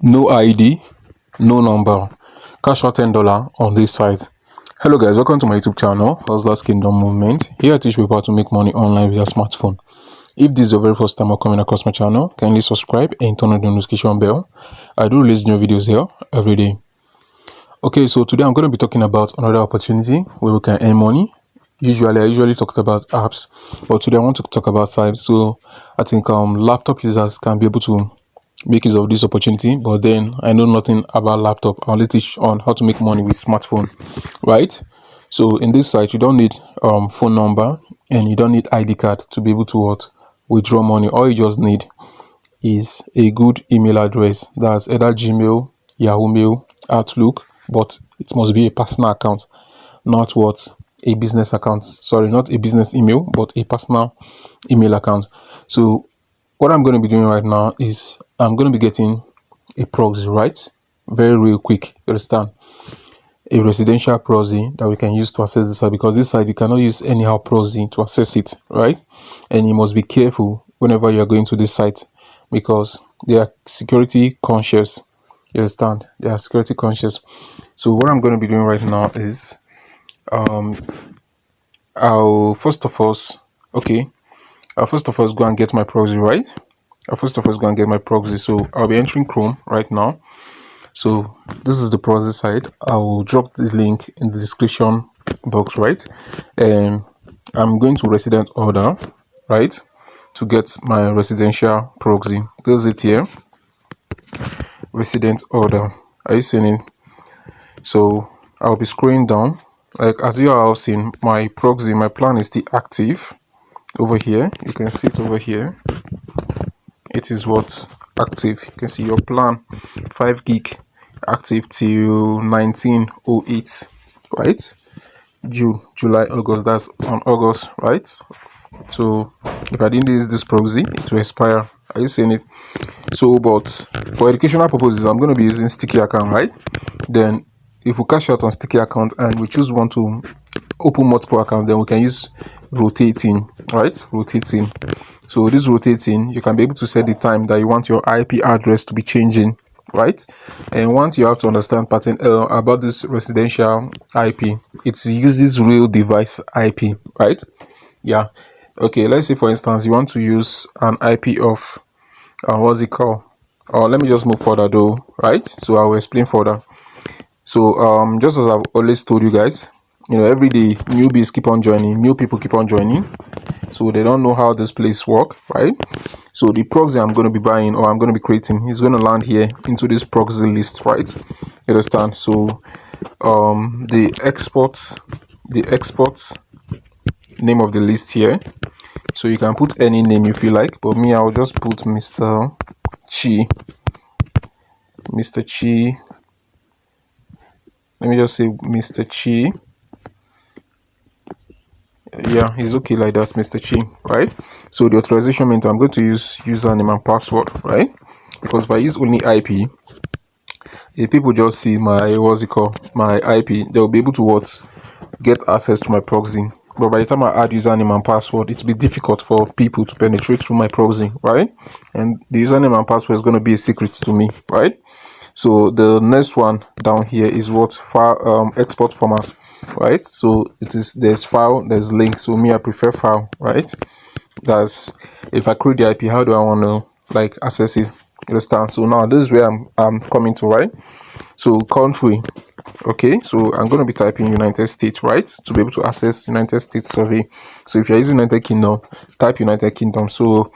No ID, no number. Cash out $10 on this site. Hello guys, welcome to my YouTube channel, Hustlers Kingdom Movement. Here I teach people how to make money online with your smartphone. If this is your very first time of coming across my channel, kindly subscribe and turn on the notification bell. I do release new videos here every day. Okay, so today I'm going to be talking about another opportunity where we can earn money. I usually talk about apps, but today I want to talk about sites. So I think laptop users can be able to make use of this opportunity, but then I know nothing about laptop. I only teach on how to make money with smartphone, right? So in this site, you don't need phone number and you don't need ID card to be able to withdraw money. All you just need is a good email address. That's either Gmail, Yahoo Mail, Outlook, but it must be a personal account, not a business account. Sorry, not a business email, but a personal email account. So what I'm going to be doing right now is I'm going to be getting a proxy, right? Very real quick, you understand? A residential proxy that we can use to access this site, because this site you cannot use anyhow proxy to access it, right? And you must be careful whenever you are going to this site because they are security conscious. You understand? They are security conscious. So what I'm going to be doing right now is I'll first of all go and get my proxy, right? So I'll be entering Chrome right now. So this is the proxy site. I will drop the link in the description box, right? And I'm going to resident order, right, to get my residential proxy. This is it here. Resident order. Are you seeing it? So I'll be scrolling down. Like as you are all seeing, my proxy, my plan is still active over here. You can see it over here. It is what's active. You can see your plan 5 gig active till 1908, right? June, July, August. That's on August, right? So if I didn't use this proxy, it will expire. Are you seeing it? So but for educational purposes, I'm going to be using sticky account, right? Then if we cash out on sticky account and we choose one to open multiple accounts, then we can use rotating, right? Rotating. So this rotating, you can be able to set the time that you want your IP address to be changing, right? And once you have to understand pattern about this residential IP, it uses real device IP, right? Yeah. Okay, let's say for instance you want to use an IP of what's it called? Or let me just move further though, right? So I will explain further. So just as I've always told you guys, every day newbies keep on joining, new people keep on joining, so they don't know how this place work, right? So the proxy I'm going to be buying or I'm going to be creating is going to land here into this proxy list, right? You understand? So the export name of the list here, so you can put any name you feel like, but me, I'll just put Mr. Chi. Let me just say Mr. Chi. Yeah, he's okay like that, Mr. Chi, right? So the authorization meant I'm going to use username and password, right? Because if I use only IP, if people just see my my IP, they'll be able to get access to my proxy. But by the time I add username and password, it will be difficult for people to penetrate through my proxy, right? And the username and password is going to be a secret to me, right? So the next one down here is file export format, right? So there's file, there's link. So me, I prefer file, right? That's if I create the IP, how do I want to access it? You understand? So now this is where I'm coming to, right? So country. Okay, so I'm going to be typing United States, right, to be able to access United States survey. So if you're using United Kingdom, type United Kingdom. So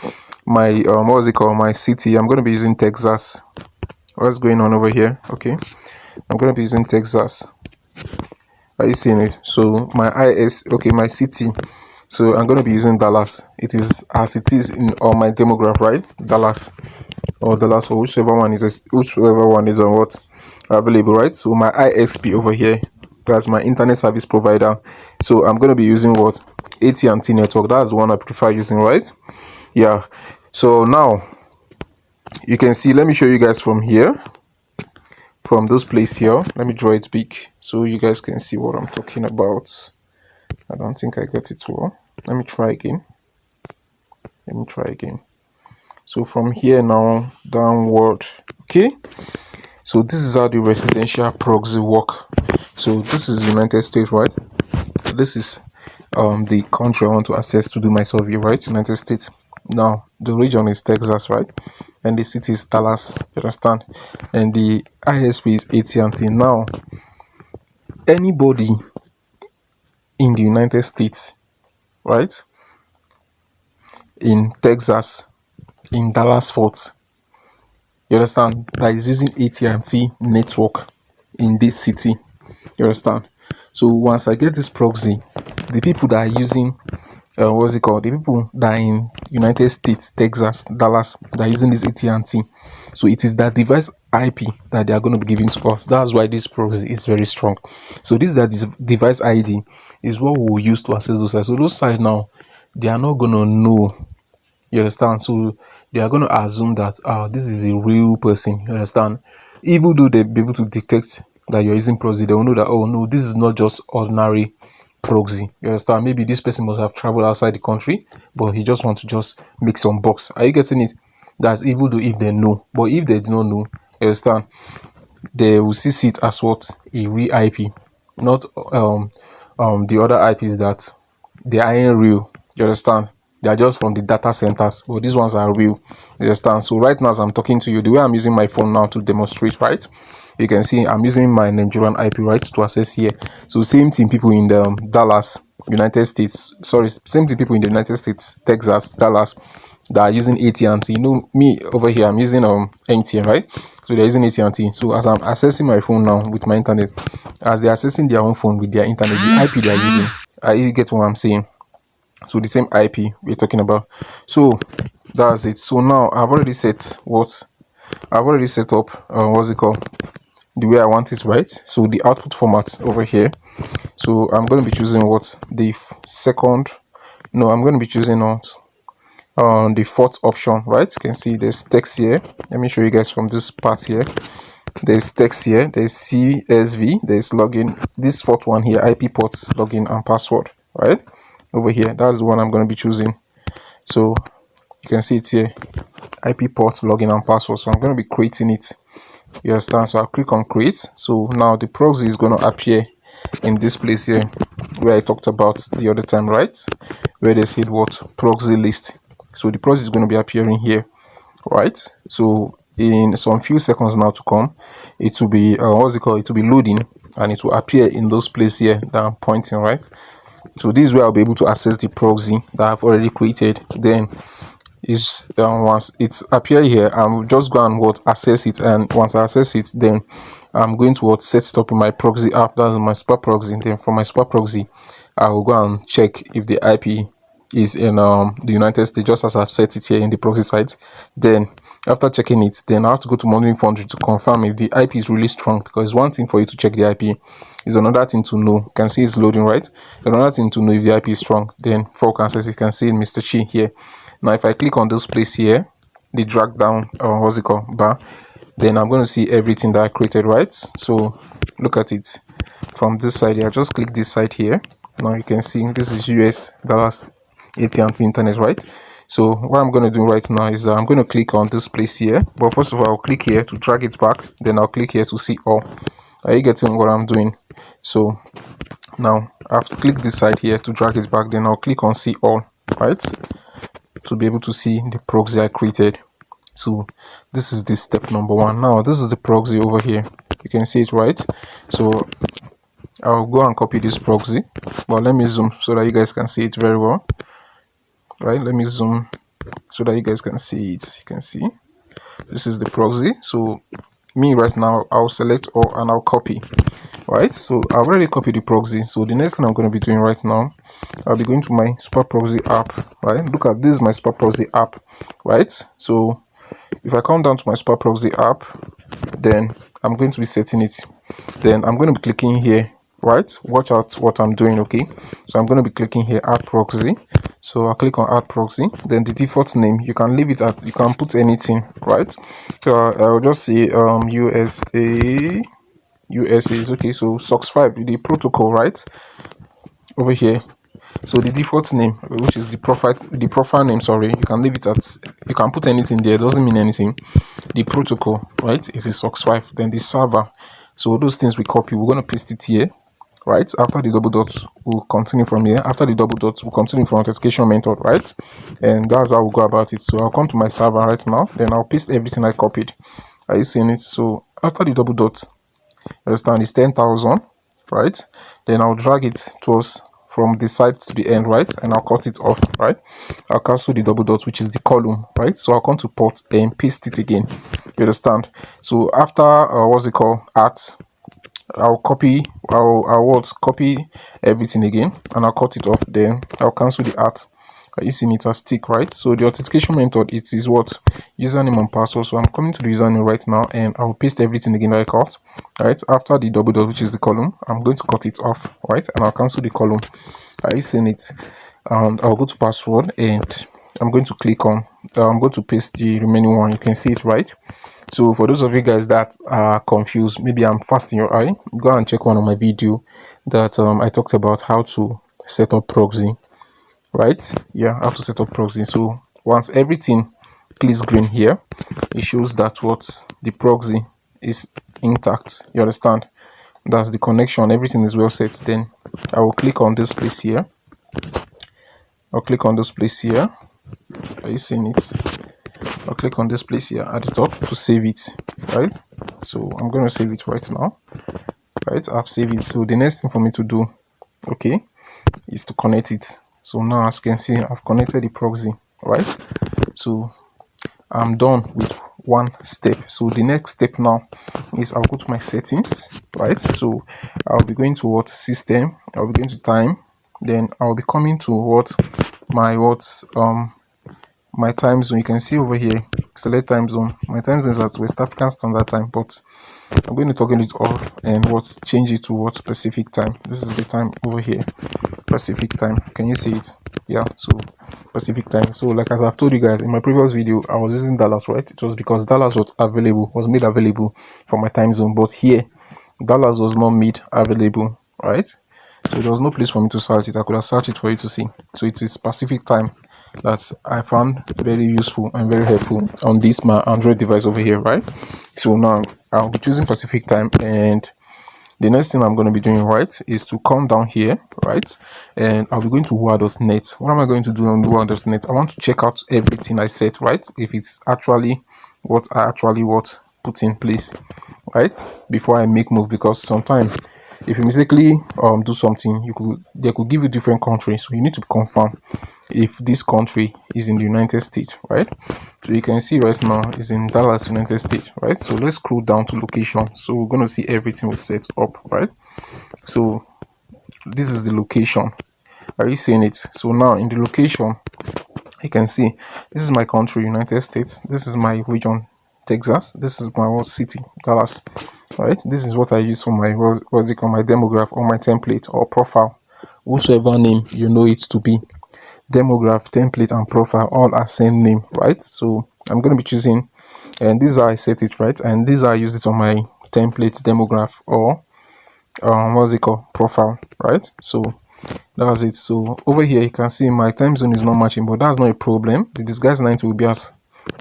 my my city, I'm going to be using Texas. What's going on over here? Okay, I'm going to be using Texas. Are you seeing it? So my my city, so I'm going to be using Dallas. It is as it is in all my demograph, right? Dallas or Dallas, or whichever one is on what available, right? So my ISP over here, that's my internet service provider. So I'm going to be using what? AT&T network. That's the one I prefer using, right? Yeah. So now you can see, let me show you guys from here, from this place here. Let me draw it big so you guys can see what I'm talking about. I don't think I got it well. Let me try again. So from here now downward, okay, So this is how the residential proxy work. So this is United States, right? This is the country I want to access to do my survey, right? United States. Now the region is Texas, right? And the city is Dallas. You understand? And the ISP is AT&T. Now anybody in the United States, right? In Texas, in Dallas Fort, you understand, that is using AT&T network in this city. You understand? So once I get this proxy, the people that are using what's it called? The people that are in United States, Texas, Dallas, that are using this AT&T. So it is that device IP that they are going to be giving to us. That's why this proxy is very strong. So this device ID is what we will use to access those sites. So those sites now, they are not going to know. You understand? So they are going to assume that this is a real person. You understand? Even though they'll be able to detect that you're using proxy, they will know that, oh no, this is not just ordinary proxy. You understand? Maybe this person must have traveled outside the country, but he just wants to just make some bucks. Are you getting it? That's even though if they know. But if they do not know, you understand, they will see it as what? A real IP, not the other IPs that they aren't real. You understand? They are just from the data centers, but these ones are real. You understand? So right now, as I'm talking to you, the way I'm using my phone now to demonstrate, right? You can see I'm using my Nigerian IP, right, to access here. So same thing, people in the Dallas, United States. Sorry, same thing, people in the United States, Texas, Dallas, that are using AT&T. You know, me over here, I'm using MTN, right? So they're using AT&T. So as I'm accessing my phone now with my internet, as they're accessing their own phone with their internet, the IP they're using, you get what I'm saying? So the same IP we're talking about. So that's it. So now I've already set up what's it called, the way I want it, right? So the output format over here. So I'm going to be choosing what, the second, no, I'm going to be choosing on the fourth option, right? You can see there's text here. Let me show you guys from this part here. There's text here, there's CSV, there's login, this fourth one here, IP ports, login and password, right? Over here, that's the one I'm going to be choosing. So you can see it here, IP port, login and password. So I'm going to be creating it. You understand? So I'll click on create. So now the proxy is going to appear in this place here where I talked about the other time, right? Where they said what, proxy list. So the proxy is going to be appearing here, right? So in some few seconds now to come, it will be what's it called, it will be loading, and it will appear in those places here that I'm pointing, right? So this is where I'll be able to access the proxy that I've already created. Then is once it's appear here, I'm just go and access it, and once I access it, then I'm going to set it up in my proxy app. That's my spot proxy. Then from my spot proxy, I will go and check if the IP is in the United States, just as I've set it here in the proxy site. Then after checking it, then I have to go to Monitoring Foundry to confirm if the IP is really strong, because one thing for you to check the IP is another thing to know. You can see it's loading, right? Another thing to know if the IP is strong. Then for access, you can see Mr. Chi here. Now if I click on this place here, the drag down what's it called, bar, then I'm going to see everything that I created, right? So look at it from this side here. Just click this side here. Now you can see this is US Dallas AT&T internet, right? So what I'm going to do right now is I'm going to click on this place here, but first of all I'll click here to drag it back, then I'll click here to see all. Are you getting what I'm doing? So now I have to click this side here to drag it back, then I'll click on see all, right, to be able to see the proxy I created. So this is the step number one. Now this is the proxy over here, you can see it, right? So I'll go and copy this proxy, but let me zoom so that you guys can see it very well, right? Let me zoom so that you guys can see it. You can see this is the proxy. So me right now, I'll select all and I'll copy, right? So I've already copied the proxy. So the next thing I'm going to be doing right now, I'll be going to my spot proxy app, right? Look at this, my spot proxy app, right? So if I come down to my spot proxy app, then I'm going to be setting it. Then I'm going to be clicking here, right? Watch out what I'm doing, okay? So I'm going to be clicking here, add proxy. So I'll click on add proxy. Then the default name, you can leave it at, you can put anything, right? So I'll just say USA is okay. So SOX 5, the protocol, right? Over here, So the default name, which is the profile name, sorry, you can leave it at, you can put anything there, it doesn't mean anything. The protocol, right, is a SOX5. Then the server, so those things we copy, we're going to paste it here, right? After the double dots, we'll continue from here. After the double dots, we'll continue from authentication method, right? And that's how we'll go about it. So I'll come to my server right now, then I'll paste everything I copied. Are you seeing it? So after the double dots, understand, it's 10,000, right? Then I'll drag it towards from the side to the end, right? And I'll cut it off, right? I'll cancel the double dot, which is the column, right? So I'll come to port and paste it again. You understand? So after what's it called, at, I'll copy, I'll copy everything again, and I'll cut it off. Then I'll cancel the at. Are you seeing it as tick, right? So the authentication method, it is what, username and password. So I'm coming to the username right now, and I'll paste everything again that I cut, right? After the double dot, which is the column, I'm going to cut it off, right? And I'll cancel the column. Are you seeing it? And I'll go to password, and I'm going to click on, I'm going to paste the remaining one. You can see it, right? So for those of you guys that are confused, maybe I'm fast in your eye, go and check one of my video that I talked about how to set up proxy, right? Yeah, how to set up proxy. So once everything clicks green here, it shows that what the proxy is intact. You understand? That's the connection, everything is well set. Then I will click on this place here. I'll click on this place here. Are you seeing it? I'll click on this place here at the top to save it, right? So I'm going to save it right now, right? I've saved it. So the next thing for me to do, okay, is to connect it. So now, as you can see, I've connected the proxy, right? So I'm done with one step. So the next step now is I'll go to my settings, right? So I'll be going to what, system, I'll be going to time, then I'll be coming to what, my time zone. You can see over here, select time zone. My time zone is at West African Standard Time, but I'm going to toggle it off and what, change it to what, Pacific time. This is the time over here, Pacific time. Can you see it? Yeah, so Pacific time. So like as I've told you guys in my previous video, I was using Dallas, right? It was because Dallas was made available for my time zone, but here Dallas was not made available, right? So there was no place for me to search it. I could have searched it for you to see. So it is Pacific time that I found very useful and very helpful on this my Android device over here, right? So now I'll be choosing Pacific time, and the next thing I'm going to be doing, right, is to come down here, right, and I'll be going to wua.net. What am I going to do on wua.net? I want to check out everything I set, right, if it's actually what I put in place, right, before I make move. Because sometimes if you mistakenly do something, they could give you different countries, so you need to confirm if this country is in the United States, right? So you can see right now is in Dallas, United States, right? So let's scroll down to location. So we're going to see everything we set up, right? So this is the location. Are you seeing it? So now in the location, you can see this is my country, United States. This is my region, Texas. This is my city, Dallas, right? This is what I use for my what's it called, my demograph or my template or profile, whatsoever name you know it to be. Demograph, template, and profile all are same name, right? So I'm going to be choosing, and this is how I set it, right? And this is how I use it on my template, demograph, or what's it called, profile, right? So that's it. So over here you can see my time zone is not matching, but that's not a problem. The disguise 90 will be at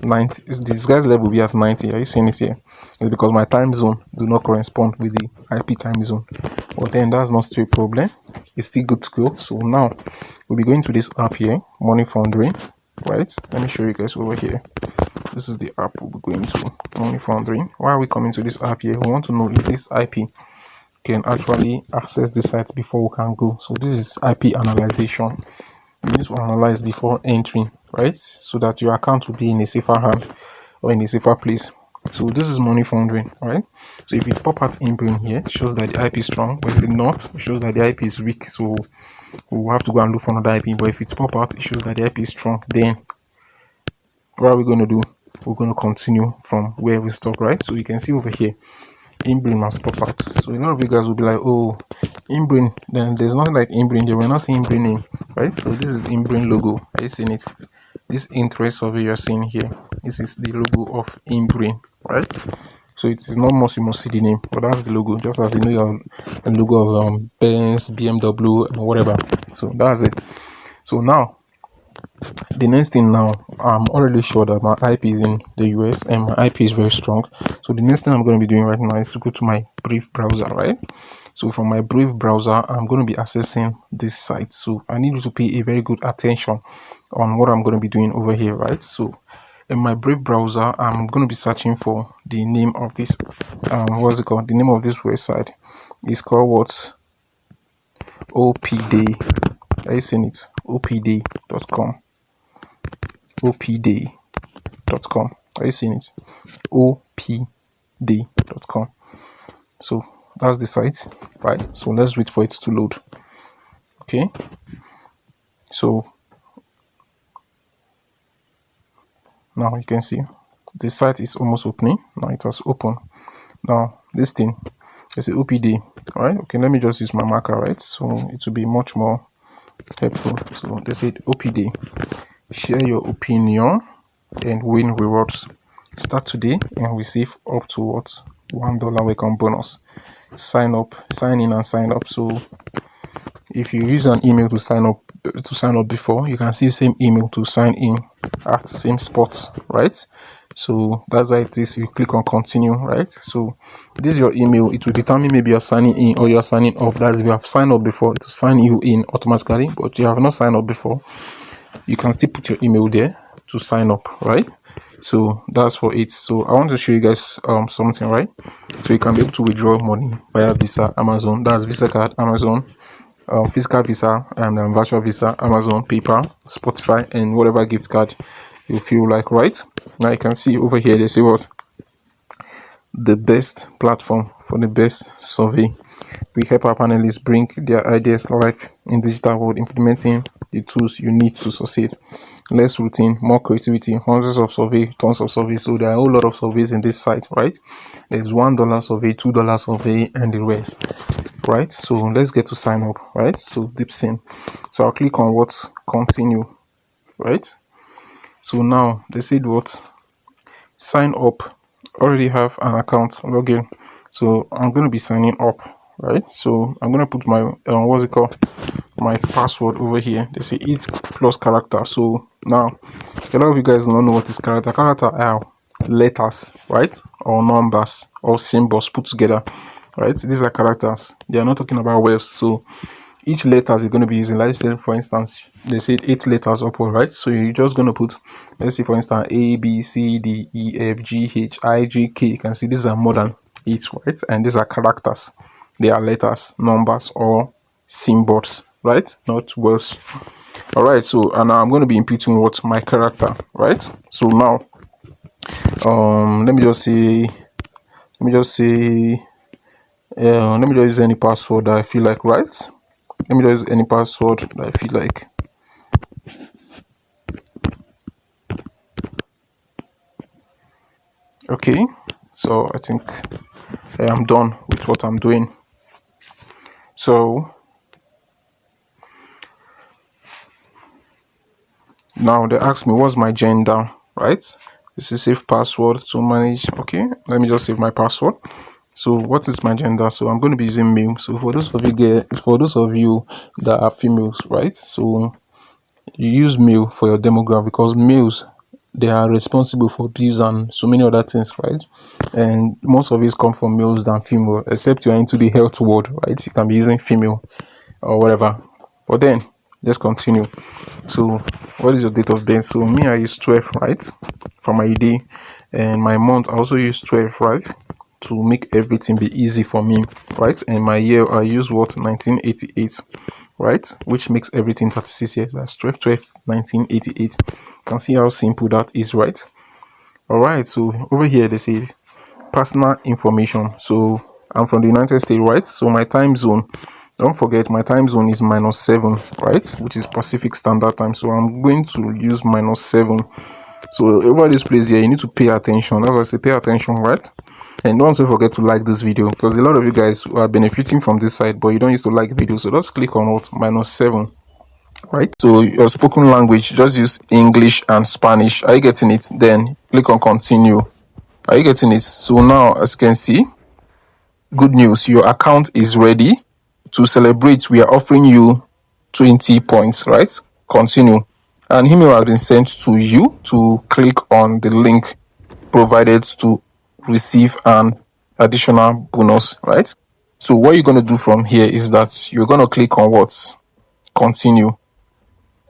90, the disguise level will be at 90. Are you seeing it here? It's because my time zone do not correspond with the IP time zone, but then that's not still a problem. It's still good to go. So now we'll be going to this app here, Money Foundry, right? Let me show you guys over here. This is the app we'll be going to, Money Foundry. Why are we coming to this app here? We want to know if this IP can actually access the site before we can go. So this is IP analyzation. You need to analyze before entering, right? So that your account will be in a safer hand or in a safer place. So this is Money Foundry, right? So if it pop out in green here, it shows that the IP is strong, but if it not, it shows that the IP is weak. So we'll have to go and look for another IP. But if it pop out, it shows that the IP is strong. Then what are we going to do? We're going to continue from where we stopped, right? So you can see over here, Inbrain must pop out. So a lot of you guys will be like, oh, Inbrain, then there's nothing like Inbrain. They will not see Inbrain name, right? So this is Inbrain logo. Are you seeing it? This interest of it you're seeing here, this is the logo of Inbrain, right? So it is not must you must see the name, but that's the logo, just as you know your logo of Benz, BMW, and whatever. So that's it. So now the next thing, now I'm already sure that my IP is in the US and my IP is very strong. So the next thing I'm going to be doing right now is to go to my Brave browser, right? So from my Brave browser, I'm going to be accessing this site. So I need you to pay a very good attention on what I'm going to be doing over here, right? So in my Brave browser, I'm going to be searching for the name of this what's it called? The name of this website is called what? OPday. Are you seeing it? opday.com. opday.com. Are you seeing it? opday.com. So that's the site, right? So let's wait for it to load. Okay, so now you can see the site is almost opening. Now it has opened. Now this thing is the OPD, right? Okay, let me just use my marker, right? So it will be much more helpful. So they said OPD, share your opinion and win rewards. Start today and receive up to what? $1 welcome bonus. Sign in and sign up. So if you use an email to sign up before, you can see the same email to sign in at same spot, right? So that's why it is. You click on continue, right? So this is your email. It will determine maybe you're signing in or you're signing up. That's if you have signed up before, to sign you in automatically, but you have not signed up before, you can still put your email there to sign up, right? So that's for it. So I want to show you guys something, right? So you can be able to withdraw money via Visa, Amazon. That's Visa card, Amazon, physical Visa, and virtual Visa, Amazon, PayPal, Spotify, and whatever gift card you feel like, right? Now you can see over here they say what? The best platform for the best survey. We help our panelists bring their ideas live in digital world, implementing the tools you need to succeed. Less routine, more creativity, hundreds of surveys, tons of surveys. So there are a whole lot of surveys in this site, right? There's $1 survey, $2 survey, and the rest, right? So let's get to sign up, right? So deep sim. So I'll click on what? Continue, right? So now they said what? Sign up. Already have an account, login. So I'm going to be signing up, right? So I'm going to put my what's it called, my password over here. They say 8 plus character. So now a lot of you guys don't know what is character. Character are letters, right? Or numbers or symbols put together, right? These are characters. They are not talking about words. So each letters you're going to be using, like I said, for instance, they said 8 letters upward, right? So you're just going to put, let's see, for instance, A, B, C, D, E, F, G, H, I, J, K. You can see these are more than 8, right? And these are characters. They are letters, numbers, or symbols, right? Not words. All right. So and now I'm going to be inputting what? My character, right? So now let me just use any password that I feel like, right? Let me just use any password that I feel like. Okay, so I think I am done with what I'm doing. So now they ask me what's my gender, right? This is save password to manage. Okay, let me just save my password. So what is my gender? So I'm going to be using male. So for those of you that are females, right? So you use male for your demographic, because males, they are responsible for bills and so many other things, right? And most of it come from males than female, except you are into the health world, right? You can be using female or whatever. But then let's continue. So what is your date of birth? So me, I use 12, right, for my day, and my month I also use 12, right, to make everything be easy for me, right? And my year I use what? 1988, right, which makes everything 36 years. That's 12 12 1988. You can see how simple that is, right? All right, so over here they say personal information. So I'm from the United States, right? So my time zone, don't forget, my time zone is -7, right, which is Pacific Standard Time. So I'm going to use -7. So over this place here, you need to pay attention. That's why I say pay attention, right? And don't also forget to like this video, because a lot of you guys are benefiting from this site, but you don't used to like videos. So just click on what? -7, right? So your spoken language, just use English and Spanish. Are you getting it? Then click on continue. Are you getting it? So now, as you can see, good news, your account is ready. To celebrate, we are offering you 20 points, right? Continue. An email has been sent to you to click on the link provided to receive an additional bonus, right? So what you're going to do from here is that you're going to click on what? Continue.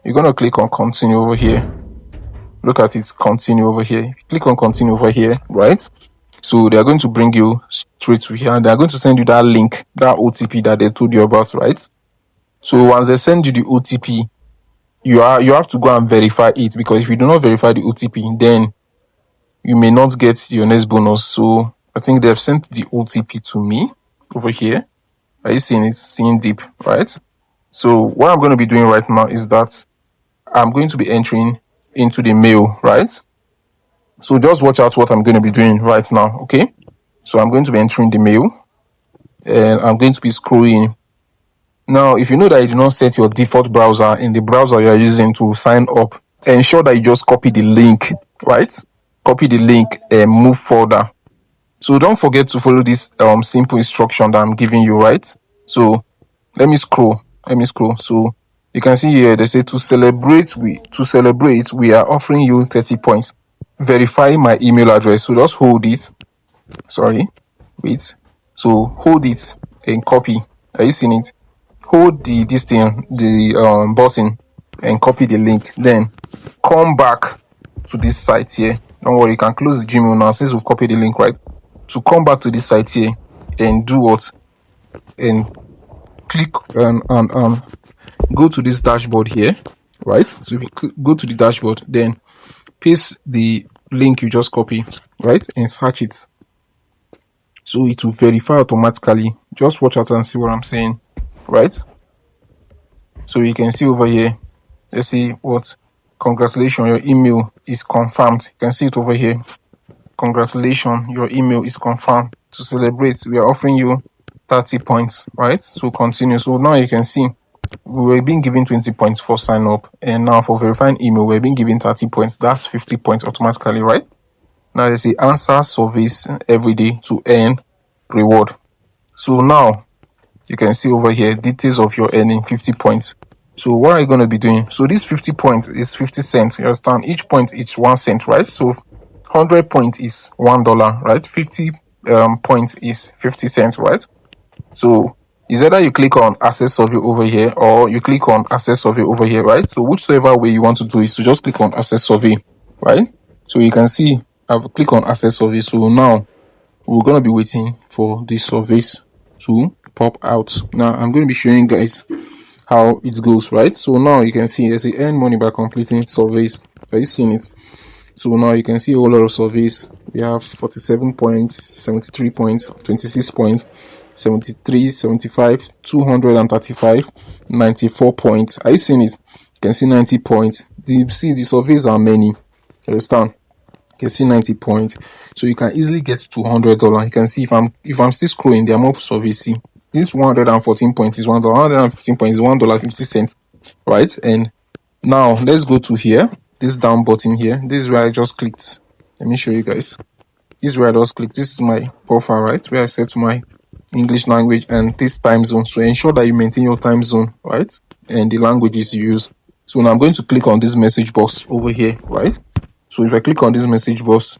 You're going to click on continue over here. Look at it, continue over here. Click on continue over here, right? So they are going to bring you straight to here, and they are going to send you that link, that OTP that they told you about, right? So once they send you the OTP, you have to go and verify it, because if you do not verify the OTP, then you may not get your next bonus. So I think they've sent the OTP to me over here. Are you seeing it? Seeing deep, right? So what I'm going to be doing right now is that I'm going to be entering into the mail, right? So just watch out what I'm going to be doing right now, okay? So I'm going to be entering the mail, and I'm going to be scrolling. Now, if you know that you did not set your default browser in the browser you are using to sign up, ensure that you just copy the link, right? Copy the link and move further. So don't forget to follow this simple instruction that I'm giving you, right? So let me scroll. So you can see here they say to celebrate, we are offering you 30 points. Verify my email address. So just hold it. So hold it and copy. Are you seeing it? Hold the button and copy the link. Then come back to this site here. Don't worry, you can close the Gmail now since we've copied the link, right? So come back to this site here and do what? And click on go to this dashboard here, right? So if you go to the dashboard, then paste the link you just copy, right? And search it. So it will verify automatically. Just watch out and see what I'm saying, right? So you can see over here, let's see what, congratulations, your email is confirmed. You can see it over here. Congratulations, your email is confirmed. To celebrate, we are offering you 30 points, right? So continue. So now you can see we were being given 20 points for sign up, and now for verifying email we're being given 30 points. That's 50 points automatically, right? Now they say answer surveys every day to earn reward. So now you can see over here details of your earning 50 points. So what are you going to be doing? So this 50 points is 50 cents. You understand? Each point is 1 cent, right? So 100 points is $1, right? 50 points is 50 cents, right? So is either you click on access survey over here or you click on access survey over here, right? So whichever way you want to do is to just click on access survey, right? So you can see I've clicked on access survey. So now we're going to be waiting for these surveys to pop out. Now I'm going to be showing you guys how it goes, right? So now you can see there's a earn money by completing surveys. Are you seeing it? So now you can see a whole lot of surveys. We have 47 points, 73 points, 26 points, 73, 75, 235, 94 points. Are you seeing it? You can see 90 points. You see the surveys are many. You understand? You can see 90 points. So you can easily get $200. You can see if I'm still scrolling, there are more surveys. See, this 114 points is $1. 115 points is $1.50, right? And now let's go to here. This down button here. This is where I just clicked. Let me show you guys. This is where I just clicked. This is my profile, right? Where I set to my English language and this time zone. So ensure that you maintain your time zone, right? And the languages you use. So now I'm going to click on this message box over here, right? So if I click on this message box,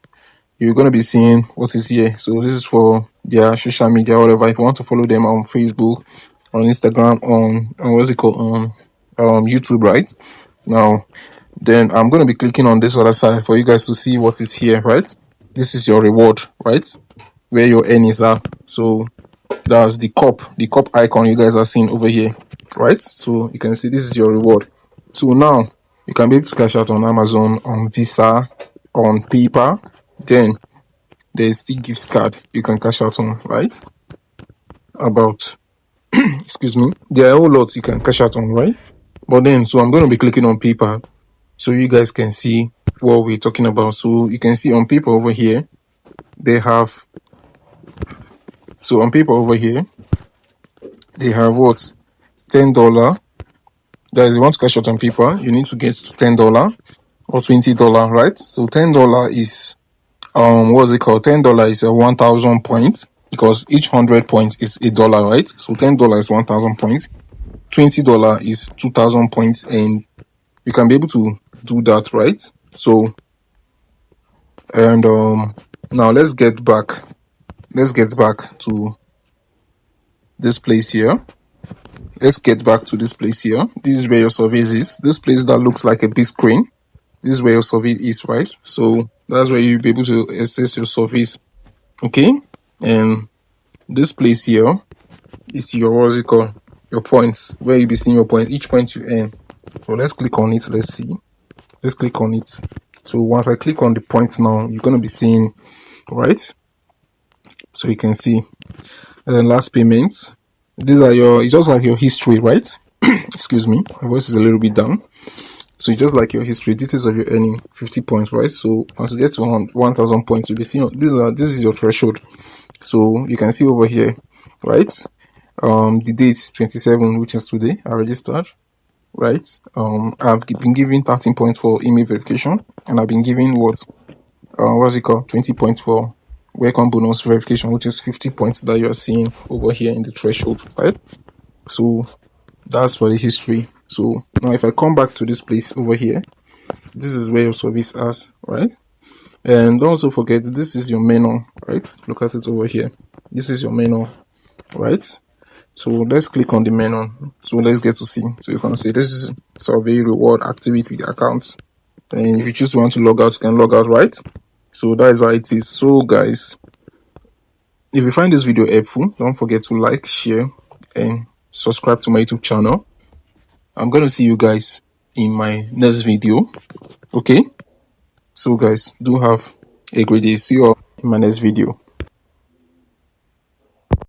you're going to be seeing what is here. So this is for their social media, whatever. If you want to follow them on Facebook, on Instagram, on what's it called, on YouTube, right? Now, then I'm going to be clicking on this other side for you guys to see what is here, right? This is your reward, right? Where your earnings are. So that's the cup icon you guys are seeing over here, right? So you can see this is your reward. So now you can be able to cash out on Amazon, on Visa, on PayPal. Then there's the gift card you can cash out on, right? About excuse me, there are a whole lot you can cash out on, right? But then, so I'm going to be clicking on PayPal so you guys can see what we're talking about. So you can see on PayPal over here, they have, so on PayPal over here, they have what? $10. Guys, you want to cash out on PayPal, you need to get to $10 or $20, right? So $10 is what's it called, $10 is 1,000 points, because each 100 points is $1, right? So $10 is 1,000 points, $20 is 2,000 points, and you can be able to do that, right? So, and now let's get back to this place here. Let's get back to this place here. This is where your surveys is. This place that looks like a big screen, this is where your survey is, right? So that's where you'll be able to access your surveys. Okay, and this place here is your, what's it called, your points, where you'll be seeing your points, each point you earn. So let's click on it. Let's see. Let's click on it. So once I click on the points now, you're gonna be seeing, right? So you can see last payments. These are your, it's just like your history, right? Excuse me, my voice is a little bit down. So it's just like your history, details of your earning, 50 points, right? So once you get to 1,000 points, you'll be seeing this is your threshold. So you can see over here, right? The date 27, which is today, I registered, right? I've been given 13 points for email verification, and I've been given what's it called, 20 points for welcome bonus verification, which is 50 points that you are seeing over here in the threshold, right? So that's for the history. So now if I come back to this place over here, this is where your service is, right? And don't also forget, this is your menu, right? Look at it over here. This is your menu, right? So let's click on the menu. So let's get to see. So you can see this is survey, reward, activity, accounts. And if you choose to want to log out, you can log out, right? So that is how it is. So guys, if you find this video helpful, don't forget to like, share, and subscribe to my YouTube channel. I'm going to see you guys in my next video. Okay? So guys, do have a great day. See you all in my next video.